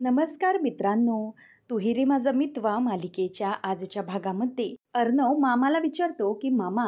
नमस्कार मित्रांनो, "तुही रे माझा मितवा" मालिकेच्या आजच्या भागामध्ये अर्णव मामाला विचारतो, की "मामा,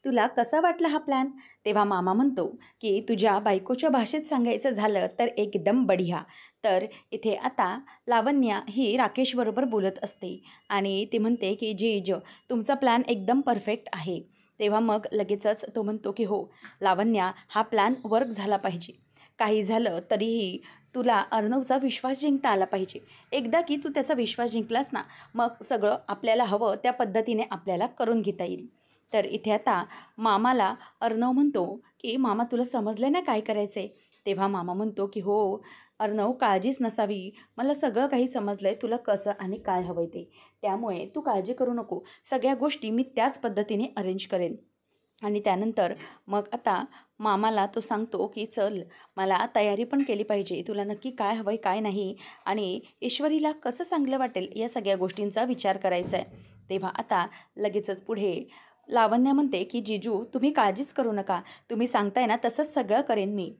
तुला कसा वाटला हा प्लॅन?" तेव्हा मामा म्हणतो, की "तुझ्या बायकोच्या भाषेत सांगायचं झालं तर एकदम बढिया." तर इथे आता लावण्या ही राकेशबरोबर बोलत असते आणि ती म्हणते, की "जीज, तुमचा प्लॅन एकदम परफेक्ट आहे." तेव्हा मग लगेचच तो म्हणतो, की "हो, लावण्या, हा प्लॅन वर्क झाला पाहिजे. काही झालं तरीही तुला अर्णवचा विश्वास जिंकता आला पाहिजे. एकदा की तू त्याचा विश्वास जिंकलास ना, मग सगळं आपल्याला हवं त्या पद्धतीने आपल्याला करून घेता येईल." तर इथे आता मामाला अर्णव म्हणतो, की "मामा, तुला समजलं ना काय करायचं आहे?" तेव्हा मामा म्हणतो, की "हो अर्णव, काळजीच नसावी. मला सगळं काही समजलं आहे, तुला कसं आणि काय हवं आहे ते. त्यामुळे तू काळजी करू नको. सगळ्या गोष्टी मी त्याच पद्धतीने अरेंज करेन." आणि त्यानंतर मग आता मामाला तो सांगतो, की "चल, मला तयारी पण केली पाहिजे. तुला नक्की काय हवं आहे, काय नाही आणि ईश्वरीला कसं चांगलं वाटेल या सगळ्या गोष्टींचा विचार करायचा आहे." तेव्हा आता लगेचच पुढे लावण्या म्हणते, की "जीजू, तुम्ही काळजीच करू नका. तुम्ही सांगताय ना तसंच सगळं करेन मी.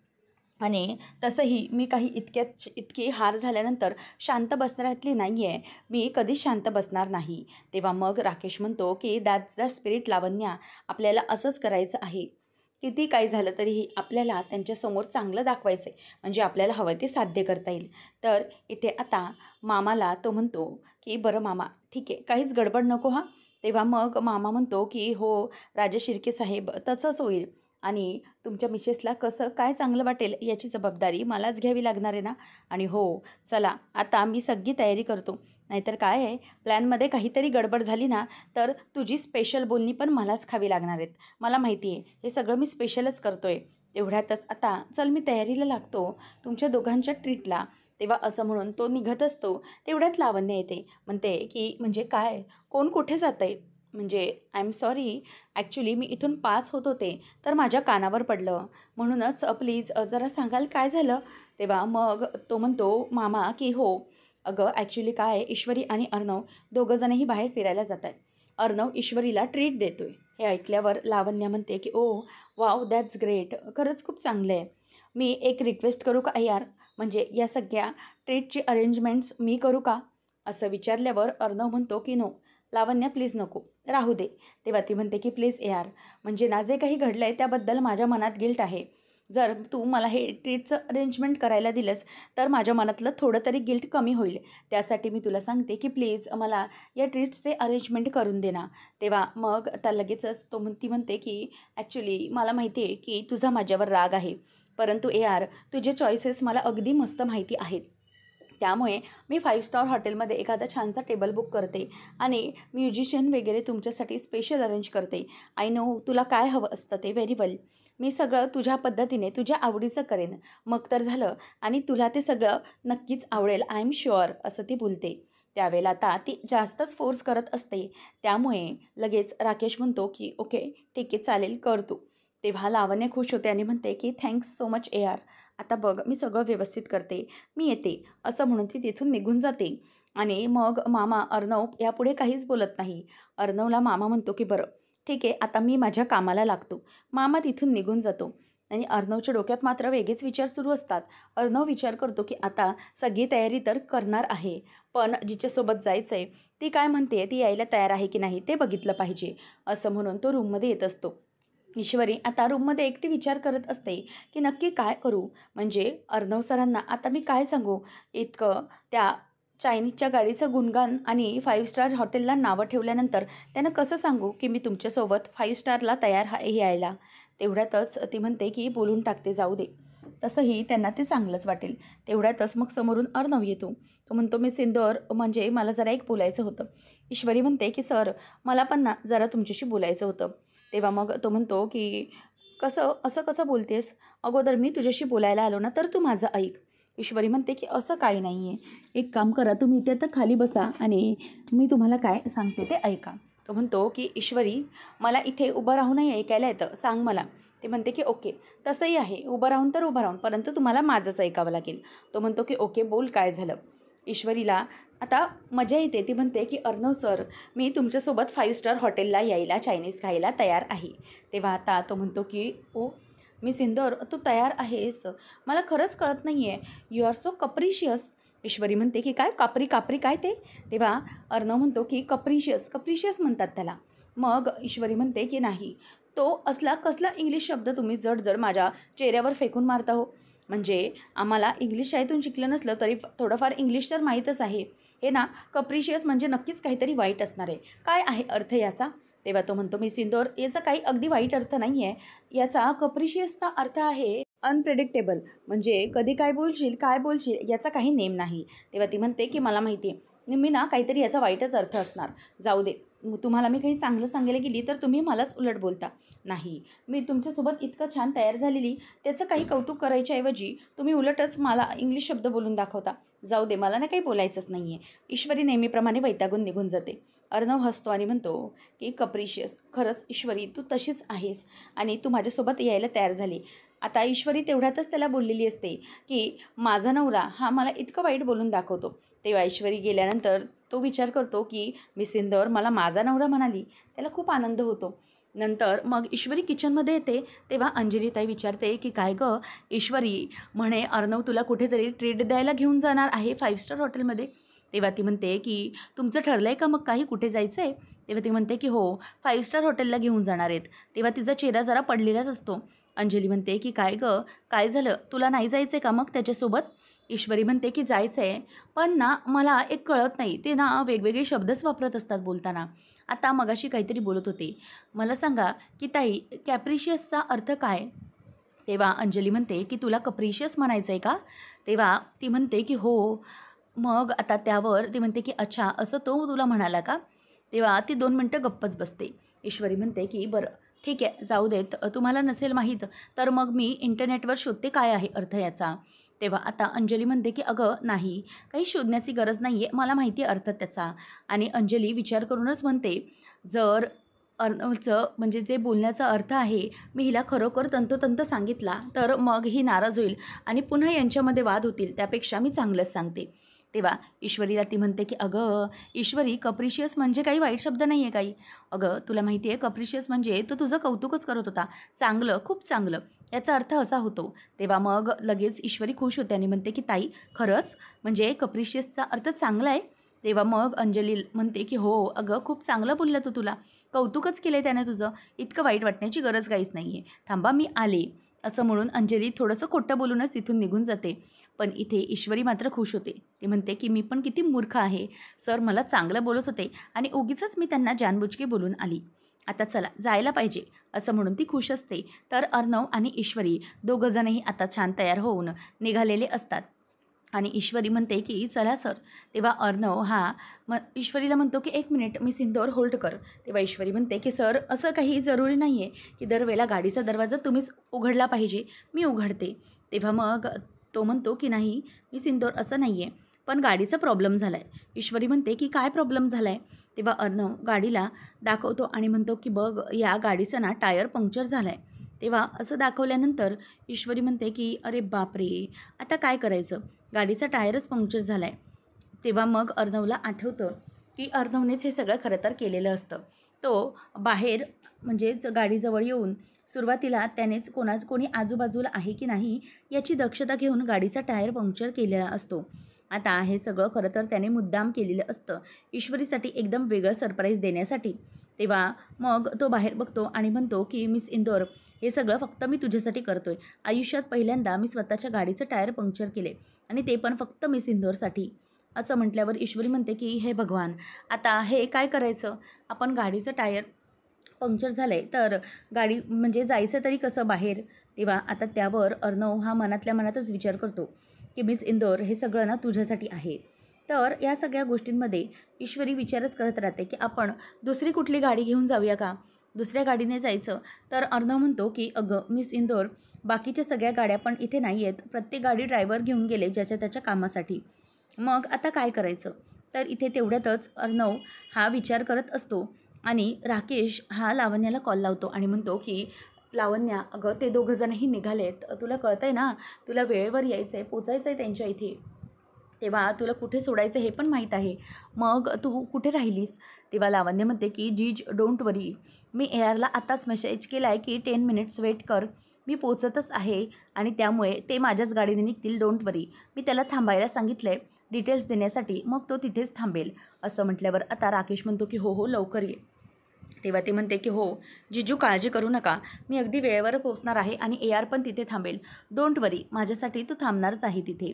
आणि तसंही मी काही इतकी हार झाल्यानंतर शांत बसण्यातली नाही आहे. मी कधीच शांत बसणार नाही." तेव्हा मग राकेश म्हणतो, की "दॅट्स द स्पिरिट लावण्या. आपल्याला असंच करायचं आहे. किती काही झालं तरीही आपल्याला त्यांच्यासमोर चांगलं दाखवायचं आहे. म्हणजे आपल्याला हवं ते साध्य करता येईल." तर इथे आता मामाला तो म्हणतो, की "बरं मामा, ठीक आहे. काहीच गडबड नको हां." तेव्हा मग मामा म्हणतो, की "हो राजे शिर्के साहेब, तसंच होईल. आणि तुमच्या मिसेसला कसं काय चांगलं वाटेल याची जबाबदारी मलाच घ्यावी लागणार आहे ना. आणि हो, चला आता मी सगळी तयारी करतो. नाहीतर काय आहे, प्लॅनमध्ये काहीतरी गडबड झाली ना, तर तुझी स्पेशल बोलणी पण मलाच खावी लागणार आहेत. मला माहिती आहे, हे सगळं मी स्पेशलच करतो आहे. तेवढ्यातच आता चल मी तयारीला लागतो तुमच्या दोघांच्या ट्रीटला." तेव्हा असं म्हणून तो निघत असतो. तेवढ्यात लावण्य येते. म्हणते, की "म्हणजे काय? कोण कुठे जातं आहे?" म्हणजे "आय एम सॉरी, ॲक्च्युली मी इथून पास होत होते, तर माझ्या कानावर पडलं. म्हणूनच प्लीज जरा सांगाल काय झालं?" तेव्हा मग तो म्हणतो मामा, की "हो, अगं ॲक्च्युली काय आहे, ईश्वरी आणि अर्णव दोघंजणही बाहेर फिरायला जात आहेत. अर्णव ईश्वरीला ट्रीट देतोय." हे ऐकल्यावर लावण्या म्हणते, की "ओह वॉव, दॅट्स ग्रेट. खरंच खूप चांगलं आहे. मी एक रिक्वेस्ट करू का यार? म्हणजे या सगळ्या ट्रीटची अरेंजमेंट्स मी करू का?" असं विचारल्यावर अर्णव म्हणतो, की "नो लावण्या, प्लीज नको, राहू दे." तेव्हा ती म्हणते, की "प्लीज यार, म्हणजे ना जे काही घडलं आहे त्याबद्दल माझ्या मनात गिल्ट आहे. जर तू मला हे ट्रीटचं अरेंजमेंट करायला दिलंस तर माझ्या मनातलं थोडं तरी गिल्ट कमी होईल. त्यासाठी मी तुला सांगते, की प्लीज मला या ट्रीट्सचे अरेंजमेंट करून दे ना." तेव्हा मग आता लगेचच ती म्हणते, की "ॲक्च्युली मला माहिती आहे की तुझा माझ्यावर राग आहे. परंतु यार, तुझे चॉईसेस मला अगदी मस्त माहिती आहेत. त्यामुळे मी 5 स्टार हॉटेलमध्ये एखादा छानसा टेबल बुक करते आणि म्युझिशियन वगैरे तुमच्यासाठी स्पेशल अरेंज करते. आय नो तुला काय हवं असतं ते व्हेरी वेल. मी सगळं तुझ्या पद्धतीने तुझ्या आवडीचं करेन. मग तर झालं आणि तुला ते सगळं नक्कीच आवडेल, आय एम शुअर." असं ती बोलते. त्यावेळेला आता ती जास्तच फोर्स करत असते. त्यामुळे लगेच राकेश म्हणतो, की "ओके, ठीक आहे, चालेल, कर तू." तेव्हा लावण्य खुश होते आणि म्हणते, की "थँक्स सो मच यार. आता बघ मी सगळं व्यवस्थित करते. मी येते." असं म्हणून ती तिथून निघून जाते. आणि मग मामा अर्णव यापुढे काहीच बोलत नाही. अर्णवला मामा म्हणतो, की "बरं ठीक आहे, आता मी माझ्या कामाला लागतो." मामा तिथून निघून जातो आणि अर्णवच्या डोक्यात मात्र वेगळेच विचार सुरू असतात. अर्णव विचार करतो, की आता सगळी तयारी तर करणार आहे, पण जिच्यासोबत जायचं आहे ती काय म्हणते, ती यायला तयार आहे की नाही ते बघितलं पाहिजे. असं म्हणून तो रूममध्ये येत असतो. ईश्वरी आता रूममध्ये एकटी विचार करत असते, की नक्की काय करू? म्हणजे अर्णव सरांना आता मी काय सांगू? इतकं त्या चायनीजच्या गाडीचं गुणगान आणि 5 स्टार हॉटेलला नावं ठेवल्यानंतर त्यांना कसं सांगू, की मी तुमच्यासोबत 5 स्टारला तयार यायला? तेवढ्यातच ती म्हणते, की बोलून टाकते, जाऊ दे. तसंही त्यांना ते चांगलंच वाटेल. तेवढ्यातच मग समोरून अर्णव येतो. तो म्हणतो, "मी सिंदूर, म्हणजे मला जरा एक बोलायचं होतं." ईश्वरी म्हणते, की "सर, मला पण ना जरा तुमच्याशी बोलायचं होतं." तेव्हा मग तो म्हणतो, की "कसं असं कसं बोलतेस? अगोदर मी तुझ्याशी बोलायला आलो ना, तर तू माझं ऐक." ईश्वरी म्हणते, की "असं काही नाही आहे. एक काम करा, तुम्ही इथे आता खाली बसा आणि मी तुम्हाला काय सांगते ते ऐका." तो म्हणतो, की "ईश्वरी, मला इथे उभं राहूनही ऐकायला येतं, सांग मला." ते म्हणते, की "ओके, तसंही आहे. उभं राहून तर उभं राहून, परंतु तुम्हाला माझंच ऐकावं लागेल." तो म्हणतो, की "ओके, बोल काय झालं?" ईश्वरीला आता मजा येते. ती म्हणते, की "अर्णव सर, मी तुमच्यासोबत 5 स्टार हॉटेलला यायला चायनीज खायला तयार आहे." तेव्हा आता तो म्हणतो, की "ओ मी सिंदूर, तू तयार आहेस? मला खरंच कळत नाही आहे. You are so capricious." Ishwari म्हणते की काय कापरी कापरी काय ते? तेव्हा अर्णव म्हणतो की कप्रिशियस कप्रिशियस म्हणतात त्याला. मग ईश्वरी म्हणते की नाही, तो असला कसला इंग्लिश शब्द तुम्ही जड जड माझ्या चेहऱ्यावर फेकून मारता हो. म्हणजे आम्हाला इंग्लिश शाळेतून शिकलं नसलं तरी थोडंफार इंग्लिश तर माहीतच आहे. हे ना कप्रिशियस म्हणजे नक्कीच काहीतरी वाईट असणार आहे. काय आहे अर्थ याचा? तेव्हा तो म्हणतो मिस इंदोर, याचा काही अगदी वाईट अर्थ नाही आहे. याचा कप्रिशियसचा अर्थ आहे अनप्रेडिक्टेबल, म्हणजे कधी काय बोलशील याचा काही नेम नाही. तेव्हा ती म्हणते की मला माहिती आहे, मी ना काहीतरी याचा वाईटच अर्थ असणार. जाऊ दे, तुम्हाला मी काही चांगलं सांगायला गेली तर तुम्ही मलाच उलट बोलता. नाही, मी तुमच्यासोबत इतकं छान तयार झालेली, त्याचं काही कौतुक करायच्याऐवजी तुम्ही उलटच मला इंग्लिश शब्द बोलून दाखवता. जाऊ दे, मला ना काही बोलायचंच नाही आहे. ईश्वरी नेहमीप्रमाणे वैतागून निघून जाते. अर्णव हसतो आणि म्हणतो की कप्रिशियस, खरंच ईश्वरी तू तशीच आहेस आणि तू माझ्यासोबत यायला तयार झाली. आता ईश्वरी तेवढ्यातच त्याला बोललेली असते की माझा नवरा हा मला इतकं वाईट बोलून दाखवतो. तेव्हा ईश्वरी गेल्यानंतर तो विचार करतो की मिस इंदौर मला माझा नवरा म्हणाली. त्याला खूप आनंद होतो. नंतर मग ईश्वरी किचनमध्ये येते. तेव्हा अंजलीताई विचारते की काय गं ईश्वरी, म्हणे अर्णव तुला कुठेतरी ट्रीट द्यायला घेऊन जाणार आहे 5 स्टार हॉटेलमध्ये. तेव्हा ती म्हणते की तुमचं ठरलं आहे का मग काही कुठे जायचं आहे? तेव्हा ती म्हणते की हो 5 स्टार हॉटेलला घेऊन जाणार आहेत. तेव्हा तिचा चेहरा जरा पडलेलाच असतो. अंजली म्हणते की काय गं काय झालं, तुला नाही जायचं आहे का मग त्याच्यासोबत? ईश्वरी म्हणते की जायचं आहे, पण ना मला एक कळत नाही, ते ना वेगवेगळे शब्दच वापरत असतात बोलताना. आता मगाशी काहीतरी बोलत होते, मला सांगा की ताई कॅप्रिशियसचा अर्थ काय? तेव्हा अंजली म्हणते की तुला कप्रिशियस म्हणायचं आहे का? तेव्हा ती म्हणते की हो. मग आता त्यावर ती म्हणते की अच्छा असं तो तुला म्हणाला का? तेव्हा ती 2 मिनटं गप्पच बसते. ईश्वरी म्हणते की बरं ठीक आहे जाऊ देत, तुम्हाला नसेल माहीत तर मग मी इंटरनेटवर शोधते काय आहे अर्थ याचा. तेव्हा आता अंजली म्हणते की अगं नाही, काही शोधण्याची गरज नाही आहे, मला माहिती आहे अर्थ त्याचा. आणि अंजली विचार करूनच म्हणते जर अर्णवचं म्हणजे जे बोलण्याचा अर्थ आहे मी हिला खरोखर तंतोतंत सांगितला तर मग ही नाराज होईल आणि पुन्हा यांच्यामध्ये वाद होतील, त्यापेक्षा मी चांगलंच सांगते. तेव्हा ईश्वरीला ती म्हणते की अगं ईश्वरी कप्रिशियस म्हणजे काही वाईट शब्द नाही आहे काही. अगं तुला माहिती आहे कप्रिशियस म्हणजे तो तुझं कौतुकच करत होता, चांगलं खूप चांगलं, याचा अर्थ असा होतो. तेव्हा मग लगेच ईश्वरी खुश होते आणि म्हणते की ताई खरंच म्हणजे कप्रिशियसचा अर्थ चांगला आहे? तेव्हा मग अंजली म्हणते की हो अगं खूप चांगलं बोलला तो तुला, कौतुकच केलं आहे त्याने तुझं, इतकं वाईट वाटण्याची गरज काहीच नाही आहे, थांबा मी आले. असं म्हणून अंजली थोडंसं खोटं बोलूनच तिथून निघून जाते. पण इथे ईश्वरी मात्र खुश होते. ती म्हणते की मी पण किती मूर्ख आहे, सर मला चांगलं बोलत होते आणि उगीचच मी त्यांना जानबुजके बोलून आली. आता चला जायला पाहिजे असं म्हणून ती खुश असते. तर अर्णव आणि ईश्वरी दोघंजणही आता छान तयार होऊन निघालेले असतात. आणि ईश्वरी म्हणते की चला सर. तेव्हा अर्णव हा ईश्वरीला म्हणतो की 1 मिनिट मी सिंदूर होल्ड कर. तेव्हा ईश्वरी म्हणते की सर असं काही जरुरी नाही आहे की दरवेळेला गाडीचा दरवाजा तुम्हीच उघडला पाहिजे, मी उघडते. तेव्हा मग तो म्हणतो की नाही मी सिंदूर असं नाही आहे, पण गाडीचा प्रॉब्लेम झाला आहे. ईश्वरी म्हणते की काय प्रॉब्लेम झाला आहे? तेव्हा अर्णव गाडीला दाखवतो आणि म्हणतो की बघ या गाडीचं ना टायर पंक्चर झालं आहे. तेव्हा असं दाखवल्यानंतर ईश्वरी म्हणते की अरे बापरे, आता काय करायचं, गाडीचा टायरच पंक्चर झाला आहे. तेव्हा मग अर्णवला आठवतं की अर्णवनेच हे सगळं खरं तर केलेलं असतं. तो बाहेर म्हणजेच गाडीजवळ येऊन सुरुवातीला त्यानेच कोणी आजूबाजूला आहे की नाही याची दक्षता घेऊन गाडीचा टायर पंक्चर केलेला असतो. आता हे सगळं खरं तर त्याने मुद्दाम केलेलं असतं ईश्वरीसाठी एकदम वेगळं सरप्राईज देण्यासाठी. तेव्हा मग तो बाहेर बघतो आणि म्हणतो की मिस इंदौर, हे सगळं फक्त मी तुझ्यासाठी करतो आहे. आयुष्यात पहिल्यांदा मी स्वतःच्या गाडीचं टायर पंक्चर केले आणि ते पण फक्त मिस इंदौरसाठी. असं म्हटल्यावर ईश्वरी म्हणते की हे भगवान, आता हे काय करायचं, आपण गाडीचं टायर पंक्चर झालं आहे तर गाडी म्हणजे जायचं तरी कसं बाहेर? तेव्हा आता त्यावर अर्णव हा मनातल्या मनातच विचार करतो की मिस इंदौर हे सगळं ना तुझ्यासाठी आहे. तर या सगळ्या गोष्टींमध्ये ईश्वरी विचारच करत राहते की आपण दुसरी कुठली गाडी घेऊन जाऊया का, दुसऱ्या गाडीने जायचं. तर अर्णव म्हणतो की अगं मिस इंदौर, बाकीच्या सगळ्या गाड्या पण इथे नाही आहेत, प्रत्येक गाडी ड्रायव्हर घेऊन गेले ज्याच्या त्याच्या कामासाठी, मग आता काय करायचं? तर इथे तेवढ्यातच अर्णव हा विचार करत असतो आणि राकेश हा लावण्याला कॉल लावतो आणि म्हणतो की लावण्या अगं ते दोघंजणही निघालेत, तुला कळतं आहे ना, तुला वेळेवर यायचं आहे, पोचायचं आहे त्यांच्या इथे, तेव्हा तुला कुठे सोडायचं हे पण माहीत आहे, मग तू कुठे राहिलीस? तेव्हा लावण्य म्हणते की जीज डोंट वरी, मी ARला आताच मेसेज केला आहे की 10 मिनिट्स वेट कर, मी पोचतच आहे आणि त्यामुळे ते माझ्याच गाडीने निघतील, डोंट वरी. मी त्याला थांबायला सांगितलं आहे डिटेल्स देण्यासाठी, मग तो तिथेच थांबेल. असं म्हटल्यावर आता राकेश म्हणतो की हो लवकर ये. तेव्हा ती म्हणते की हो जिजू, काळजी करू नका, मी अगदी वेळेवर पोहोचणार आहे आणि AR पण तिथे थांबेल, डोंट वरी, माझ्यासाठी तू थांबणारच आहे तिथे.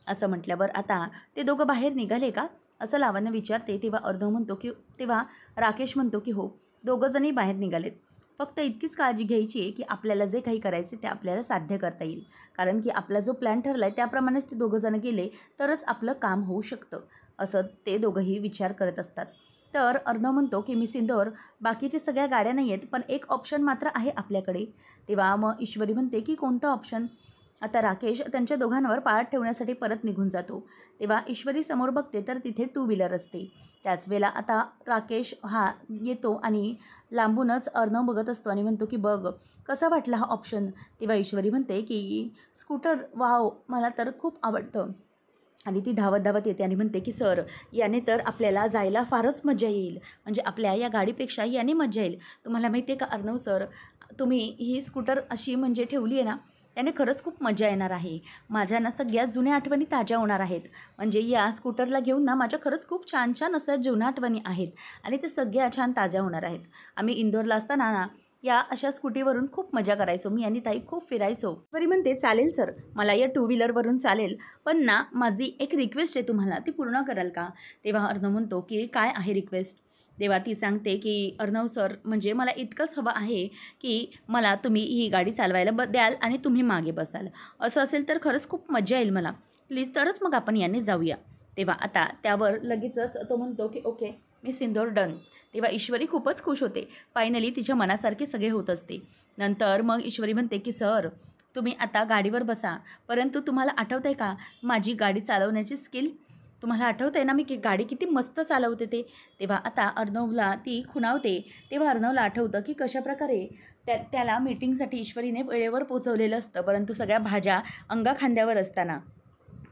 असं म्हटल्यावर आता ते दोघं बाहेर निघाले का असं लावण्य विचारते. तेव्हा राकेश म्हणतो की हो, दोघंजणही बाहेर निघालेत. फक्त इतकीच काळजी घ्यायची आहे की आपल्याला जे काही करायचे ते आपल्याला साध्य करता येईल, कारण की आपला जो प्लॅन ठरला आहे त्याप्रमाणेच ते दोघंजण गेले तरच आपलं काम होऊ शकतं, असं ते दोघंही विचार करत असतात. तर अर्णव म्हणतो की मिस इंदोर, बाकीच्या सगळ्या गाड्या नाही आहेत, पण एक ऑप्शन मात्र आहे आपल्याकडे. तेव्हा मग ईश्वरी म्हणते की कोणतं ऑप्शन. आता राकेश त्यांच्या दोघांवर पाळत ठेवण्यासाठी परत निघून जातो. तेव्हा ईश्वरी समोर बघते तर तिथे 2 व्हीलर असते. त्याच वेळेला आता राकेश हा येतो आणि लांबूनच अर्णव बघत असतो आणि म्हणतो की बघ कसा वाटला हा ऑप्शन. तेव्हा ईश्वरी म्हणते की स्कूटर, वाव, मला तर खूप आवडतं. आणि ती धावत धावत येते आणि म्हणते की सर, याने तर आपल्याला जायला फारच मजा येईल, म्हणजे आपल्या या गाडीपेक्षा याने मजा येईल. तुम्हाला माहिती आहे का अर्णव सर, तुम्ही ही स्कूटर अशी म्हणजे ठेवली आहे ना, त्याने खरंच खूप मजा येणार आहे. माझ्या ना सगळ्या जुन्या आठवणी ताज्या होणार आहेत. म्हणजे या स्कूटरला घेऊन ना माझ्या खरंच खूप छान छान अशा जुन्या आठवणी आहेत आणि ते सगळ्या छान ताज्या होणार आहेत. आम्ही इंदोरला असताना ना या अशा स्कूटीवरून खूप मजा करायचो, मी आणि ताई खूप फिरायचो. बरी म्हणते चालेल सर, मला या 2 व्हीलरवरून चालेल, पण ना माझी एक रिक्वेस्ट आहे तुम्हाला, ती पूर्ण कराल का. तेव्हा अर्णव म्हणतो की काय आहे रिक्वेस्ट. तेव्हा ती सांगते की अर्णव सर, म्हणजे मला इतकंच हवं आहे की मला तुम्ही ही गाडी चालवायला द्याल आणि तुम्ही मागे बसाल. असं असेल तर खरंच खूप मजा येईल मला, प्लीज, तरच मग आपण याने जाऊया. तेव्हा आता त्यावर लगेचच तो म्हणतो की ओके मिस इंदोर, डन. तेव्हा ईश्वरी खूपच खुश होते. फायनली तिच्या मनासारखे सगळे होत असते. नंतर मग ईश्वरी म्हणते की सर, तुम्ही आता गाडीवर बसा, परंतु तुम्हाला आठवतं आहे का माझी गाडी चालवण्याची स्किल. तुम्हाला आठवतं आहे ना मी की गाडी किती मस्त चालवते ते. तेव्हा आता अर्णवला ती खुणावते. तेव्हा अर्णवला आठवतं की कशाप्रकारे त्याला मीटिंगसाठी ईश्वरीने वेळेवर पोचवलेलं असतं, परंतु सगळ्या भाज्या अंगाखांद्यावर असताना.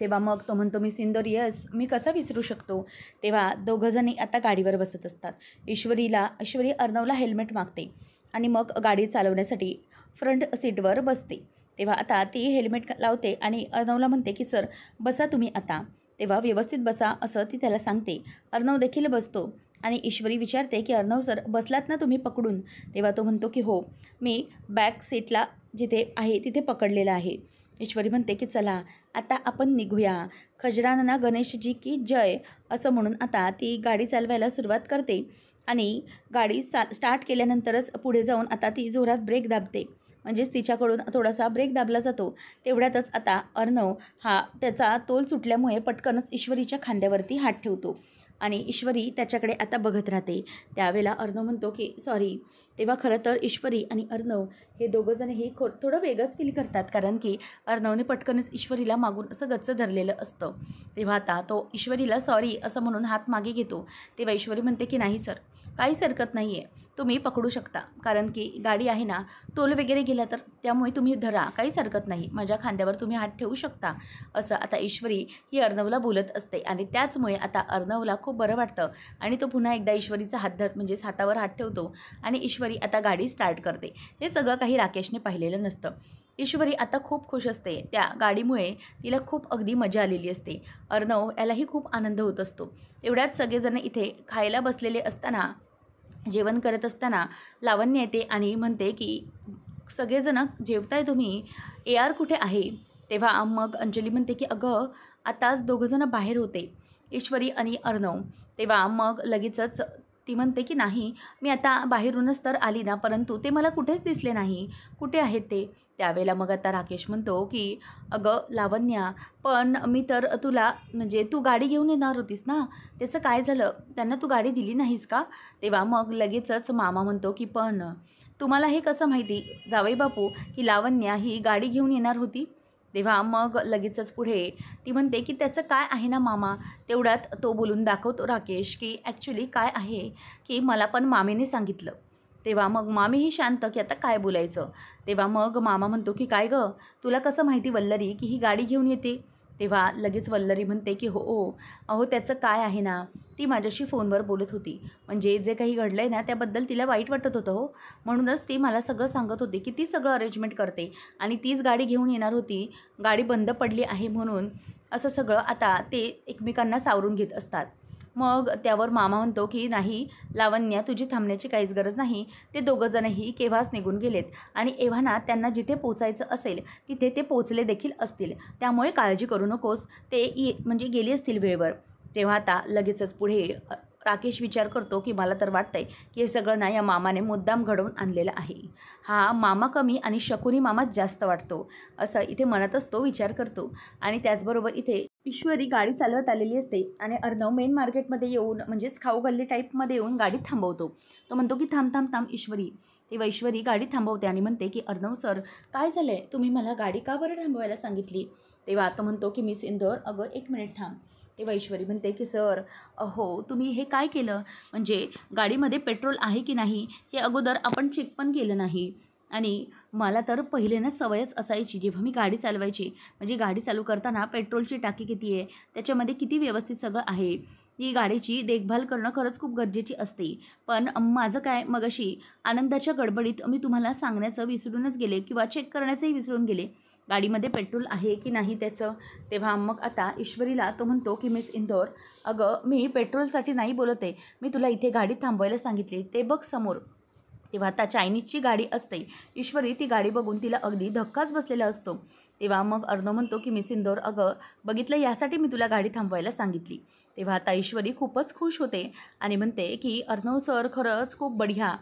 तेव्हा मग तो म्हणतो मी सिंदोर, येस, मी कसा विसरू शकतो. तेव्हा दोघंजणी आता गाडीवर बसत असतात. ईश्वरी अर्णवला हेल्मेट मागते आणि मग गाडी चालवण्यासाठी फ्रंट सीटवर बसते. तेव्हा आता ती हेल्मेट लावते आणि अर्णवला म्हणते की सर बसा तुम्ही आता. तेव्हा व्यवस्थित बसा असं ती त्याला सांगते. अर्णव देखील बसतो आणि ईश्वरी विचारते की अर्णव सर, बसलात ना तुम्ही पकडून. तेव्हा तो म्हणतो की हो, मी बॅक सीटला जिथे आहे तिथे पकडलेलं आहे. ईश्वरी म्हणते की चला आता आपण निघूया, खजरानना गणेशजी की जय, असं म्हणून आता ती गाडी चालवायला सुरुवात करते आणि गाडी स्टार्ट केल्यानंतरच पुढे जाऊन आता ती जोरात ब्रेक दाबते. म्हणजेच तिच्याकडून थोडासा ब्रेक दाबला जातो. तेवढ्यातच आता अर्णव हा त्याचा तोल सुटल्यामुळे पटकनच ईश्वरीच्या खांद्यावरती हात ठेवतो आणि ईश्वरी त्याच्याकडे आता बघत राहते. त्यावेळेला अर्णव म्हणतो की सॉरी. तेव्हा खरं तर ईश्वरी आणि अर्णव हे दोघंजणही थोडं वेगळंच फील करतात, कारण की अर्णवने पटकनच ईश्वरीला मागून असं गच्च धरलेलं असतं. तेव्हा आता तो ईश्वरीला सॉरी असं म्हणून हात मागे घेतो. तेव्हा ईश्वरी म्हणते की नाही सर, काहीच हरकत नाही आहे, तुम्ही पकडू शकता, कारण की गाडी आहे ना, तोल वगैरे गेला तर त्यामुळे तुम्ही धरा, काहीच हरकत नाही, माझ्या खांद्यावर तुम्ही हात ठेवू शकता. असं आता ईश्वरी ही अर्णवला बोलत असते आणि त्याचमुळे आता अर्णवला खूप बरं वाटतं आणि तो पुन्हा एकदा ईश्वरीचा म्हणजेच हातावर हात ठेवतो आणि ईश्वरी आता गाडी स्टार्ट करते. हे सगळं काही राकेशने पाहिलेलं नसतं. ईश्वरी आता खूप खुश असते. त्या गाडीमुळे तिला खूप अगदी मजा आलेली असते. अर्णव यालाही खूप आनंद होत असतो. एवढ्यात सगळेजण इथे खायला बसलेले असताना, जेवण करत असताना लावण्य येते आणि म्हणते की सगळेजण जेवताय तुम्ही, AR कुठे आहे. तेव्हा मग अंजली म्हणते की अगं आताच दोघंजण बाहेर होते, ईश्वरी आणि अर्णव. तेव्हा मग लगेचच ती म्हणते की नाही, मी आता बाहेरूनच तर आली ना, परंतु ते मला कुठेच दिसले नाही, कुठे आहेत ते. त्यावेळेला मग आता राकेश म्हणतो की अगं लावण्या, पण मी तर तुला, म्हणजे तू गाडी घेऊन येणार होतीस ना, त्याचं काय झालं, त्यांना तू गाडी दिली नाहीस का. तेव्हा मग लगेचच मामा म्हणतो की पण तुम्हाला हे कसं माहिती जावई बापू की लावण्या ही गाडी घेऊन येणार होती. तेव्हा मग लगेचच पुढे ती म्हणते की त्याचं काय आहे ना मामा. तेवढ्यात तो बोलून दाखवतो राकेश की ॲक्च्युली काय आहे की मला पण मामीने सांगितलं. तेव्हा मग मामीही शांत की आता काय बोलायचं. तेव्हा मग मामा म्हणतो की काय गं, तुला कसं माहिती वल्लरी की ही गाडी घेऊन येते. तेव्हा लगेच वल्लरी म्हणते की हो हो, अहो त्याचं काय आहे ना, ती माझ्याशी फोनवर बोलत होती. म्हणजे जे काही घडलं आहे ना त्याबद्दल तिला वाईट वाटत होतं हो. म्हणूनच ती मला सगळं सांगत होती की ती सगळं अरेंजमेंट करते आणि तीच गाडी घेऊन येणार होती. गाडी बंद पडली आहे म्हणून असं सगळं आता ते एकमेकांना सावरून घेत असतात. मग त्यावर मामा म्हणतो की नाही लावण्या, तुझी थांबण्याची काहीच गरज नाही. ते दोघंजणही केव्हाच निघून गेलेत आणि एव्हाना त्यांना जिथे पोचायचं असेल तिथे ते पोचले देखील असतील. त्यामुळे काळजी करू नकोस, ते म्हणजे गेली असतील वेळेवर. तेव्हा आता लगेचच पुढे राकेश विचार करतो की मला तर वाटतंय की हे सगळं ना या मामाने मुद्दाम घडवून आणलेलं आहे. हा मामा कमी आणि शकुनी मामा जास्त वाटतो, असं इथे मनातच तो विचार करतो. आणि त्याचबरोबर इथे ईश्वरी गाडी चालवत आलेली असते आणि अर्णव मेन मार्केटमध्ये येऊन म्हणजेच खाऊ गल्ली टाईपमध्ये येऊन गाडी थांबवतो. तो म्हणतो की थांब थांब थांब ईश्वरी. तेव्हा ईश्वरी गाडी थांबवते आणि म्हणते की अर्णव सर, काय झालं आहे, तुम्ही मला गाडी का बरं थांबवायला सांगितली. तेव्हा तो म्हणतो की मिस इंदोर, अगं एक मिनिट थांब. तेव्हा ईश्वरी म्हणते की सर, अहो तुम्ही हे काय केलं, म्हणजे गाडीमध्ये पेट्रोल आहे की नाही हे अगोदर आपण चेक पण केलं नाही. आणि मला तर पहिले ना सवयच असायची, जेव्हा मी गाडी चालवायची म्हणजे गाडी चालू करताना पेट्रोलची टाकी किती आहे, त्याच्यामध्ये किती व्यवस्थित सगळं आहे, ती गाडीची देखभाल करणं खरंच खूप गरजेची असते. पण माझं काय, मगाशी आनंदाच्या गडबडीत मी तुम्हाला सांगण्याचं विसरूनच गेले किंवा चेक करण्याचंही विसरून गेले गाडीमध्ये पेट्रोल आहे की नाही त्याचं. तेव्हा मग आता ईश्वरीला तो म्हणतो की मिस इंदोर, अगं मी पेट्रोलसाठी नाही बोलत आहे, मी तुला इथे गाडी थांबवायला सांगितली, ते बघ समोर. तेव्हा आता चायनीजची गाडी असते. ईश्वरी ती गाडी बघून तिला अगदी धक्काच बसलेला असतो. तेव्हा मग अर्णव म्हणतो की मिस इंदोर, अगं बघितलं, यासाठी मी तुला गाडी थांबवायला सांगितली. तेव्हा आता ईश्वरी खूपच खुश होते आणि म्हणते की अर्णव सर, खरंच खूप बढिया.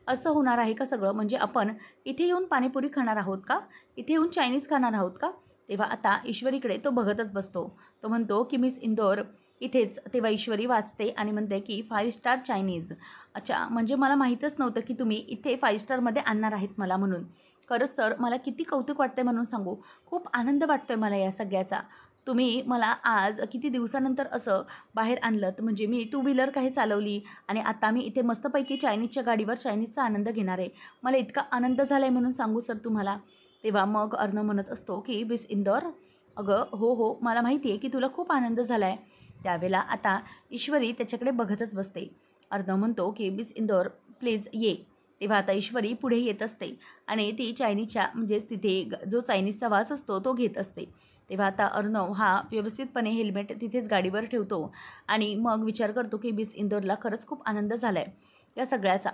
असं होणार आहे का सगळं, म्हणजे आपण इथे येऊन पाणीपुरी खाणार आहोत का, इथे येऊन चायनीज खाणार आहोत का. तेव्हा आता ईश्वरीकडे तो बघतच बसतो. तो म्हणतो की मिस इंदोर इथेच. तेव्हा ईश्वरी वाचते आणि म्हणते की 5 स्टार चायनीज. अच्छा, म्हणजे मला माहीतच नव्हतं की तुम्ही इथे 5 स्टारमध्ये आणणार आहेत मला म्हणून. खरंच सर, मला किती कौतुक वाटतं आहे म्हणून सांगू, खूप आनंद वाटतो आहे मला या सगळ्याचा. तुम्ही मला आज किती दिवसानंतर असं बाहेर आणलं, म्हणजे मी टू व्हीलर काही चालवली आणि आता मी इथे मस्तपैकी चायनीजच्या गाडीवर चायनीजचा आनंद घेणार आहे. मला इतका आनंद झाला आहे म्हणून सांगू सर तुम्हाला. तेव्हा मग अर्णव म्हणत असतो की मिस इंदोर, अगं हो हो, मला माहिती आहे की तुला खूप आनंद झाला आहे. त्यावेळेला आता ईश्वरी त्याच्याकडे बघतच बसते. अर्णव म्हणतो की मिस इंदोर प्लीज ये. तेव्हा आता ईश्वरी पुढे येत असते आणि ती चायनीजच्या म्हणजेच तिथे जो चायनीजचा वास असतो तो घेत असते. तेव्हा आता अर्णव हा व्यवस्थितपणे हेल्मेट तिथेच गाडीवर ठेवतो आणि मग विचार करतो की मिस इंदोरला खरंच खूप आनंद झाला आहे या सगळ्याचा.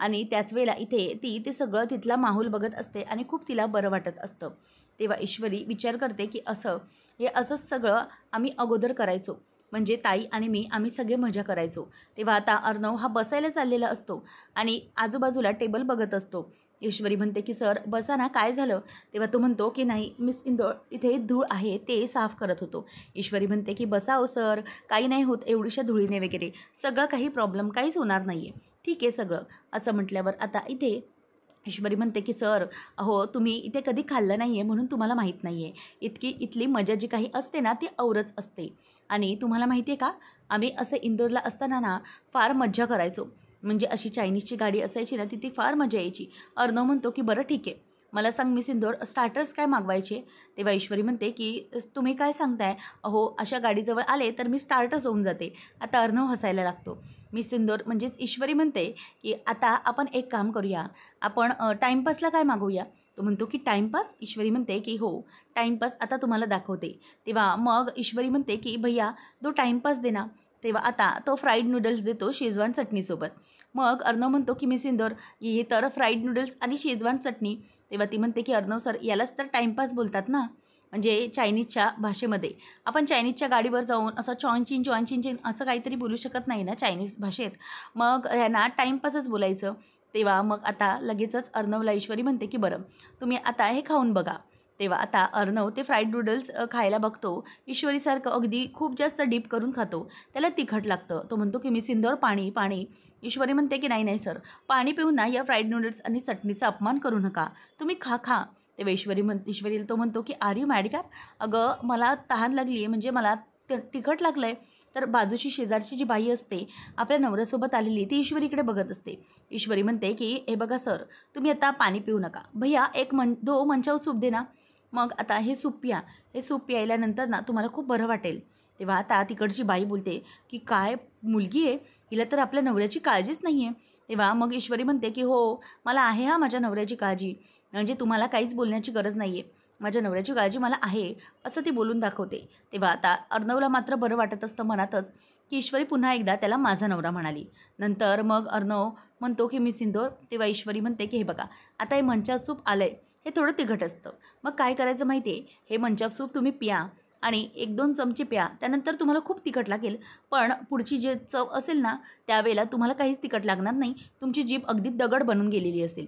आणि त्याच वेळेला इथे ती ते सगळं तिथला माहोल बघत असते आणि खूप तिला बरं वाटत असतं. तेव्हा ईश्वरी विचार करते की हे असंच सगळं आम्ही अगोदर करायचो, म्हणजे ताई आणि मी, आम्ही सगळे मजा करायचो. तेव्हा आता अर्णव हा बसायला चाललेला असतो आणि आजूबाजूला टेबल बघत असतो. ईश्वरी म्हणते की सर बसा ना, काय झालं. तेव्हा तो म्हणतो की नाही मिस इंदोर, इथे धूळ आहे ते साफ करत होतो. ईश्वरी म्हणते की बसा हो सर, काही नाही होत एवढीशा धुळीने वगैरे, सगळं काही प्रॉब्लेम, काहीच होणार नाही आहे, ठीक आहे सगळं. असं म्हटल्यावर आता इथे ईश्वरी म्हणते की सर, अहो तुम्ही इथे कधी खाल्लं नाही आहे म्हणून तुम्हाला माहीत नाही आहे. इथली मजा जी काही असते ना ती औरच असते. आणि तुम्हाला माहिती आहे का, आम्ही असं इंदोरला असताना ना फार मज्जा करायचो. म्हणजे अशी चायनीजची गाडी असायची ना, तिथे फार मजा यायची. अर्णव म्हणतो की बरं ठीक आहे, मला सांग मिस इंदोर, स्टार्टर्स काय मागवायचे. तेव्हा ईश्वरी म्हणते की तुम्ही काय सांगताय, अहो अशा गाडीजवळ आले तर मी स्टार्टर्स होऊन जाते. आता अर्णव हसायला लागतो. मिस इंदोर म्हणजेच ईश्वरी म्हणते की आता आपण एक काम करूया, आपण टाईमपासला काय मागवूया. तो म्हणतो की टाईमपास. ईश्वरी म्हणते की हो, टाईमपास आता तुम्हाला दाखवते. तेव्हा मग ईश्वरी म्हणते की भैया दो टाईमपास दे ना. तेव्हा आता तो फ्राईड नूडल्स देतो शेजवान चटणीसोबत. मग अर्णव म्हणतो की मिस इंदोर, हे तर फ्राईड नूडल्स आणि शेजवान चटणी. तेव्हा ती म्हणते की अर्णव सर, यालाच तर टाईमपास बोलतात ना, म्हणजे चायनीजच्या भाषेमध्ये. आपण चायनीजच्या गाडीवर जाऊन असं चॉनचिन चॉनचिन असं काहीतरी बोलू शकत नाही ना चायनीज भाषेत, मग ह्यांना टाईमपासच बोलायचं. तेव्हा मग आता लगेचच अर्णवला ईश्वरी म्हणते की बरं तुम्ही आता हे खाऊन बघा. तेव्हा आता अर्णव ते फ्राईड नूडल्स खायला बघतो. ईश्वरीसारखं अगदी खूप जास्त डीप करून खातो, त्याला तिखट लागतं. तो म्हणतो की मिस इंदोर पाणी पाणी. ईश्वरी म्हणते की नाही नाही सर, पाणी पिऊन ना या फ्राईड नूडल्स आणि चटणीचा अपमान करू नका, तुम्ही खा खा. तेव्हा ईश्वरीला तो म्हणतो की आर यू मॅड कॅप, अगं मला तहान लागली आहे, म्हणजे मला तिखट लागलं आहे. तर बाजूची शेजारची जी बाई असते आपल्या नवऱ्यासोबत आलेली, ती ईश्वरीकडे बघत असते. ईश्वरी म्हणते की हे बघा सर, तुम्ही आता पाणी पिऊ नका, भैया एक दो मंचाऊ सूप दे ना. मग आता हे सूप प्या. हे सूप प्यायल्यानंतर ना तुम्हाला खूप बरं वाटेल. तेव्हा आता तिकडची बाई बोलते की काय मुलगी आहे, हिला तर आपल्या नवऱ्याची काळजीच नाही आहे. तेव्हा मग ईश्वरी म्हणते की हो, मला आहे हा माझ्या नवऱ्याची काळजी, म्हणजे तुम्हाला काहीच बोलण्याची गरज नाही आहे, माझ्या नवऱ्याची काळजी मला आहे, असं ती बोलून दाखवते. तेव्हा आता अर्णवला मात्र बरं वाटत असतं मनातच की ईश्वरी पुन्हा एकदा त्याला माझा नवरा म्हणाली. नंतर मग अर्णव म्हणतो की मी सिंदूर. तेव्हा ईश्वरी म्हणते की हे बघा, आता हे मंचाव सूप आलं आहे, हे थोडं तिखट असतं. मग काय करायचं माहिती आहे, हे मंचाव सूप तुम्ही प्या आणि 1-2 चमचे प्या. त्यानंतर तुम्हाला खूप तिखट लागेल, पण पुढची जे चव असेल ना, त्यावेळेला तुम्हाला काहीच तिखट लागणार नाही. तुमची जीभ अगदी दगड बनून गेलेली असेल.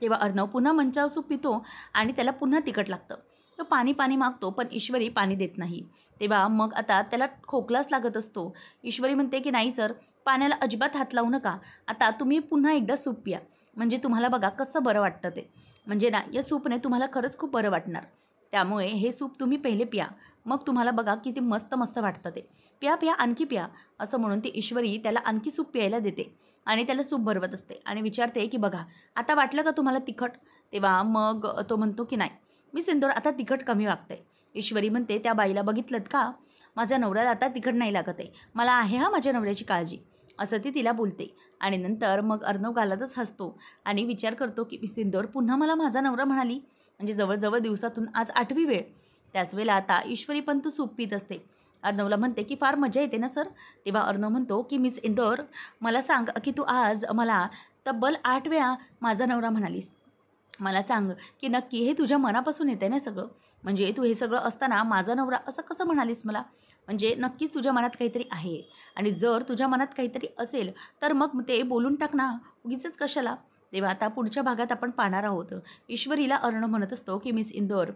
तेव्हा अर्णव पुन्हा मंचाव सूप पितो आणि त्याला पुन्हा तिखट लागतं. तो पाणी मागतो, पण ईश्वरी पाणी देत नाही. तेव्हा मग आता त्याला खोकलाच लागत असतो. ईश्वरी म्हणते की नाही सर, पाण्याला अजिबात हात लावू नका. आता तुम्ही पुन्हा एकदा सूप प्या, म्हणजे तुम्हाला बघा कसं बरं वाटतं ते. म्हणजे ना, या सूपने तुम्हाला खरंच खूप बरं वाटणार. त्यामुळे हे सूप तुम्ही पहिले प्या, मग तुम्हाला बघा किती मस्त मस्त वाटतं ते. प्या आणखी प्या, असं म्हणून ती ईश्वरी त्याला आणखी सूप प्यायला देते आणि त्याला सूप भरवत असते आणि विचारते की बघा, आता वाटलं का तुम्हाला तिखट? तेव्हा मग तो म्हणतो की नाही, मी सिंदूर आता तिखट कमी वागते. ईश्वरी म्हणते त्या बाईला बघितलंत का, माझ्या नवऱ्याला आता तिखट नाही लागत आहे, मला आहे हा माझ्या नवऱ्याची काळजी, असं ती तिला बोलते. आणि नंतर मग अर्णव गालातच हसतो आणि विचार करतो की सिंदूर पुन्हा मला माझा नवरा म्हणाली, म्हणजे जवळजवळ दिवसातून आज 8वी वेळ. त्याच वेळेला आता ईश्वरी पण तो सूप पीत असते. अर्णवला म्हणते की फार मजा येते ना सर. तेव्हा अर्णव म्हणतो की मिस इंदोर, मला सांग की तू आज मला तब्बल 8 वेळा माझा नवरा म्हणालीस. मला सांग की नक्की हे तुझ्या मनापासून येते ना सगळं? म्हणजे तू हे सगळं असताना माझा नवरा असं कसं म्हणालीस मला? म्हणजे नक्कीच तुझ्या मनात काहीतरी आहे, आणि जर तुझ्या मनात काहीतरी असेल तर मग ते बोलून टाक ना, उगीचच कशाला. तेव्हा आता पुढच्या भागात आपण पाहणार आहोत. ईश्वरीला अर्णव म्हणत असतो की मिस इंदोर,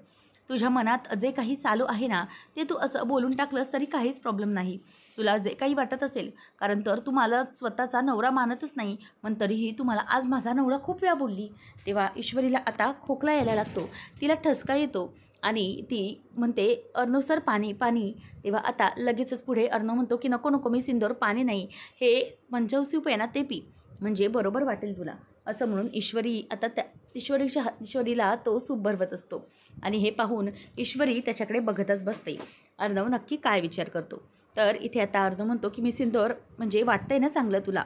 तुझ्या मनात जे काही चालू आहे ना, ते तू असं बोलून टाकलंस तरी काहीच प्रॉब्लेम नाही. तुला जे काही वाटत असेल, कारण तर तू मला स्वतःचा नवरा मानतच नाही, पण तरीही तू मला आज माझा नवरा खूप वेळा बोलली. तेव्हा ईश्वरीला आता खोकला यायला लागतो, तिला ठसका येतो आणि ती म्हणते अर्णव सर पाणी पाणी. तेव्हा आता लगेचच पुढे अर्णव म्हणतो की नको नको मी सिंदूर, पाणी नाही, हे मंचाव सूप आहे ना ते पी, म्हणजे बरोबर वाटेल तुला, असं म्हणून ईश्वरी आता त्या ईश्वरीला तो सूप भरवत असतो. आणि हे पाहून ईश्वरी त्याच्याकडे बघतच बसते. अर्णव नक्की काय विचार करतो, तर इथे आता अर्णव म्हणतो की मी सिंदूर, म्हणजे वाटतंय ना चांगलं तुला,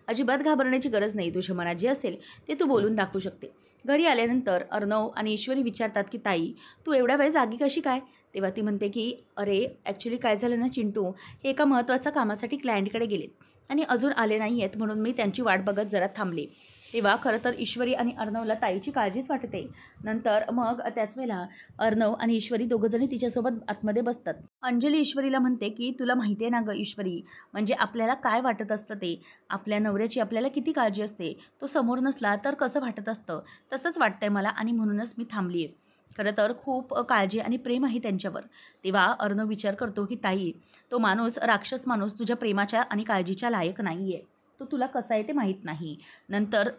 अजिबात घाबरण्याची गरज नाही, तुझ्या मनात जे असेल ते तू बोलून दाखवू शकते. घरी आल्यानंतर अर्णव आणि ईश्वरी विचारतात की ताई, तू एवढ्या वेळ जागी कशी काय? तेव्हा ती म्हणते की अरे ॲक्च्युली काय झालं ना चिंटू, हे एका महत्त्वाच्या कामासाठी क्लायंटकडे गेलेत आणि अजून आले नाही आहेत, म्हणून मी त्यांची वाट बघत जरा थांबले. तेव्हा खरं तर ईश्वरी आणि अर्णवला ताईची काळजीच वाटते. नंतर मग त्याच वेळेला अर्णव आणि ईश्वरी दोघंजणी तिच्यासोबत आतमध्ये बसतात. अंजली ईश्वरीला म्हणते की तुला माहिती आहे ना गं ईश्वरी, म्हणजे आपल्याला काय वाटत असतं ते, आपल्या नवऱ्याची आपल्याला किती काळजी असते, तो समोर नसला तर कसं वाटत असतं, तसंच वाटतंय मला आणि म्हणूनच मी थांबली आहे. खरं तर खूप काळजी आणि प्रेम आहे त्यांच्यावर. तेव्हा अर्णव विचार करतो की ताई, तो माणूस राक्षस माणूस तुझ्या प्रेमाच्या आणि काळजीच्या लायक नाही आहे, तो तुला कसा आहे ते माहीत नाही. नंतर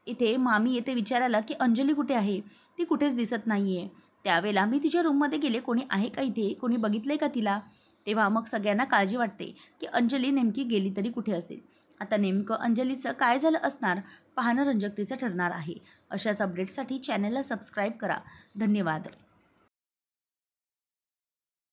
इथे मामी येते विचारायला की अंजली कुठे आहे, ती कुठेच दिसत नाही आहे. त्यावेळेला मी तिच्या रूममध्ये गेले, कोणी आहे का इथे, कोणी बघितलं आहे का तिला? तेव्हा मग सगळ्यांना काळजी वाटते की अंजली नेमकी गेली तरी कुठे असेल. आता नेमकं अंजलीचं काय झालं असणार, पाहणं रंजकतेचं ठरणार आहे. अशाच अपडेटसाठी चॅनलला सबस्क्राईब करा. धन्यवाद.